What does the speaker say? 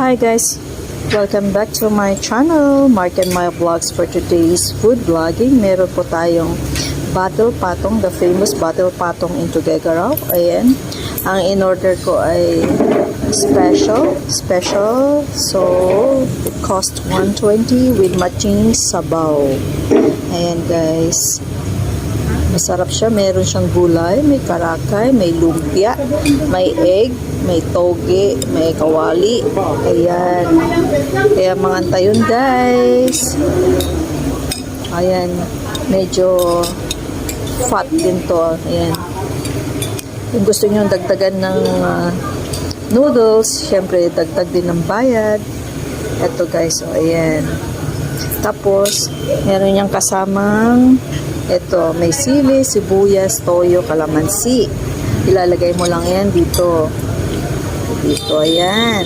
Hi guys, welcome back to my channel, Mark and My Vlogs. For today's food vlogging, meron po tayong Battle Patong, the famous Battle Patong in Tuguegarao. Ayan, ang in-order ko ay special, so it cost 120 with matching sabaw. Ayan guys, masarap siya. Meron siyang gulay, may karakay, may lumpia, may egg, may toge, may kawali. Ayan. Kaya manganta yun guys. Ayan. Medyo fat din to. Ayan. Kung gusto nyo dagdagan ng noodles, syempre dagdag din ng bayad. Ito guys. O, ayan. Tapos, meron niyang kasamang ito, may sili, sibuyas, toyo, kalamansi. Ilalagay mo lang yan dito. Dito, ayan.